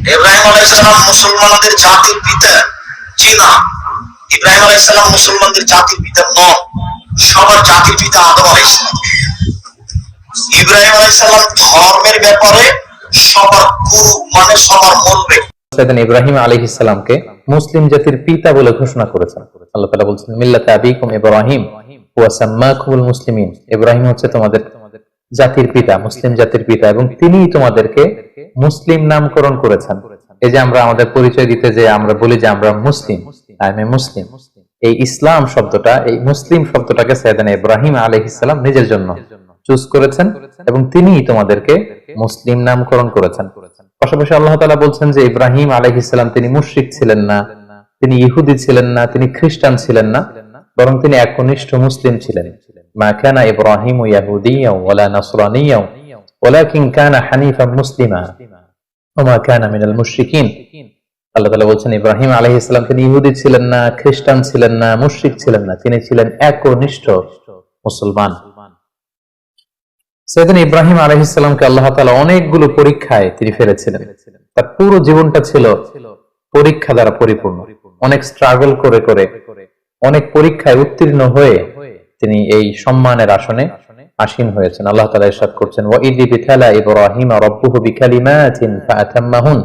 ইব্রাহিম আলাইহিস সালাম মুসলমানদের জাতির পিতা? জি না, ইব্রাহিম আলাইহিস সালাম মুসলমানদের জাতির পিতা নন, সবার জাতির পিতা আদম আলাইহিস সালাম। ইব্রাহিম আলাইহিস সালাম ধর্মের ব্যাপারে সবার গুরু, মানে সবার মূল ব্যক্তি। সাইয়েদনা ইব্রাহিম আলাইহিস সালামকে মুসলিম জাতির পিতা বলে ঘোষণা করেছেন। আল্লাহ তাআলা বলছেন মিল্লাতা আবিকুম ইব্রাহিম ওয়া সাম্মাকুমুল মুসলিমিন। ইব্রাহিম হচ্ছে তোমাদের জাতির পিতা, মুসলিম জাতির পিতা, এবং তিনিই তোমাদেরকে মুসলিম নামকরণ করেছেন। এই যে আমরা আমাদের পরিচয় দিতে যে আমরা বলি যে আমরা মুসলিম, আই এম এ মুসলিম, এই ইসলাম শব্দটা, এই মুসলিম শব্দটাকে সাইয়েদনা ইব্রাহিম আলাইহিস সালাম নিজের জন্য চুজ করেছেন এবং তিনিই তোমাদেরকে মুসলিম নামকরণ করেছেন। পাশাপাশি আল্লাহ তাআলা বলছেন যে ইব্রাহিম আলাইহিস সালাম তিনি মুশরিক ছিলেন না, তিনি ইহুদি ছিলেন না, তিনি খ্রিস্টান ছিলেন না, বরং তিনি একনিষ্ঠ মুসলিম ছিলেন। মা কানা ইব্রাহিমু ইয়াহুদিয়্যান ওয়ালা নাসরানিয়্যান ওয়ালাকিন কানা হানিফান মুসলিমা ওয়া মা কানা মিনাল মুশরিকিন। আল্লাহ তাআলা বলছেন ইব্রাহিম আলাইহিস সালাম তিনি ইহুদি ছিলেন না, খ্রিস্টান ছিলেন না, মুশরিক ছিলেন না, তিনি ছিলেন একনিষ্ঠ মুসলমান। সাইয়েদনা ইব্রাহিম আলাইহিস সালামকে আল্লাহ তাআলা অনেকগুলো পরীক্ষায় তিনি ফেলেছিলেন। তার পুরো জীবনটা ছিল পরীক্ষা দ্বারা পরিপূর্ণ। অনেক স্ট্রাগল করে করে, অনেক পরীক্ষায় উত্তীর্ণ হয়ে তিনি এই সম্মানের আসনে আসীন হয়েছেন। আল্লাহ তাআলা ইরশাদ করছেন ওয়া ইয বিতালা ইব্রাহিম রাব্বুহু বিকালিমাতিন ফাআতাম্মাহুন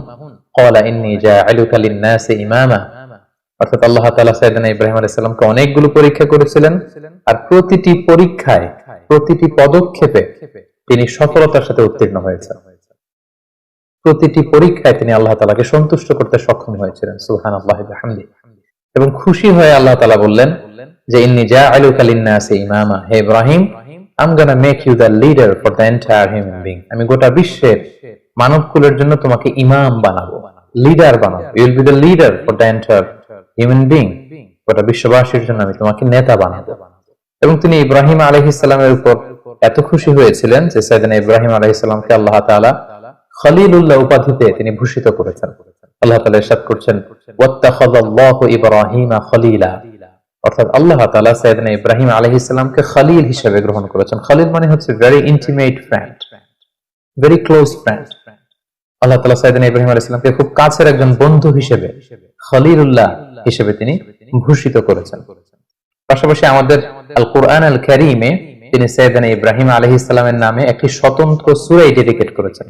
ক্বালা ইন্নী জাআলুকা লিন-নাসি ইমামা। অর্থাৎ আল্লাহ তাআলা সাইয়েদনা ইব্রাহিম আলাইহিস সালামকে অনেকগুলো পরীক্ষা করেছিলেন, আর প্রতিটি পরীক্ষায়, প্রতিটি পদক্ষেপে তিনি সফলতার সাথে উত্তীর্ণ হয়েছেন। প্রতিটি পরীক্ষায় তিনি আল্লাহ তাআলাকে সন্তুষ্ট করতে সক্ষম হয়েছিলেন। সুবহানাল্লাহি ওয়া বিহামদিহি। এবং খুশি হয়ে আল্লাহ তাআলা বললেন যে ইন্নী জাআলুকা লিন-নাসি ইমামা, হে Ibrahim, I am gonna make you the leader for the entire human being. আমি গোটা বিশ্বের মানবকুলের জন্য তোমাকে ইমাম বানাবো, লিডার বানাবো। You will be the leader for the entire human being. গোটা বিশ্ববাসীর জন্য আমি তোমাকে নেতা বানাবো। এবং তিনি ইব্রাহিম আলাইহিস সালামের উপর এত খুশি হয়েছিলেন যে সাইয়েদনা ইব্রাহিম আলাইহিস সালামকে আল্লাহ তাআলা খলিলুল্লাহ উপাধিতে তিনি ভূষিত করেছেন। আল্লাহ তাআলা ইরশাদ করছেন ওয়াত্তাখাযাল্লাহু ইব্রাহিমা খলিলা। অর্থাৎ আল্লাহ তাআলা সাইয়েদনা ইব্রাহিম আলাইহিস সালামকে খলিল হিসেবে গ্রহণ করেছেন। খলিল মানে হচ্ছে very intimate friend, very close friend. Allah তাআলা সাইয়েদনা ইব্রাহিম আলাইহিস সালামকে খুব কাছের একজন বন্ধু হিসেবে, খলিলুল্লাহ হিসেবে তিনি ভূষিত করেছেন। পাশাপাশি আমাদের আল কুরআন আল কারীমে তিনি সাইয়েদনা ইব্রাহিম আলাইহিস সালামের নামে একটি স্বতন্ত্র সূরা ডেডিকেট করেছেন।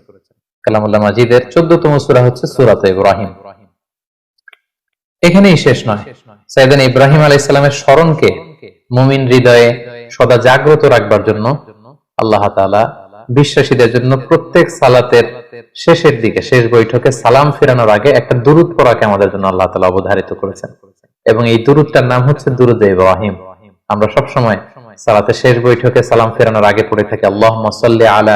কালামুল্লাহ মাজিদের 14তম সূরা হচ্ছে সূরাতুল ইব্রাহিম। এখানেই শেষ নয়, সাইয়েদনা ইব্রাহিম আলাইহিস সালামের স্মরণকে মুমিন হৃদয়ে সদা জাগ্রত রাখবার জন্য আল্লাহ তাআলা বিশ্বাসীদের জন্য প্রত্যেক সালাতের শেষের দিকে, শেষ বৈঠকে সালাম ফেরানোর আগে একটা দুরূদ পড়াকে আমাদের জন্য আল্লাহ তাআলা অবধারিত করেছেন। এবং এই দুরূদটার নাম হচ্ছে দুরূদে ইব্রাহিম। আমরা সব সময় সালাতের শেষ বৈঠকে সালাম ফেরানোর আগে পড়ে থাকি আল্লাহুম্মা সাল্লি আলা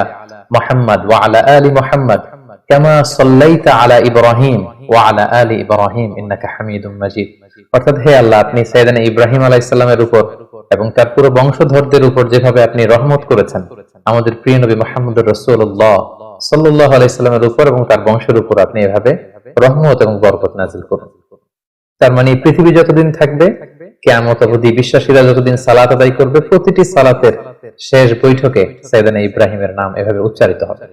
মুহাম্মাদ ওয়া আলা আলি মুহাম্মাদ কামা সাল্লাইতা আলা ইব্রাহিম ওয়া আলা আলি ইব্রাহিম ইন্নাকা হামিদুম মাজিদ। অর্থাৎ হে আল্লাহ, আপনি সাইয়েদনা ইব্রাহিম আলাইহিস সালামের উপর এবং তার পুরো বংশধরদের উপর যেভাবে আপনি রহমত করেছেন, আমাদের প্রিয় নবী মুহাম্মদুর রাসূলুল্লাহ সাল্লাল্লাহু আলাইহি সাল্লামের উপর এবং তার বংশের উপর আপনি এভাবে রহমত এবং বরকত নাযিল করুন। তার মানে পৃথিবী যতদিন থাকবে, কিয়ামত অবধি বিশ্বাসীরা যতদিন সালাত আদায় করবে, প্রতিটি সালাতের শেষ বৈঠকে সাইয়েদনা ইব্রাহিমের নাম এভাবে উচ্চারিত হবে।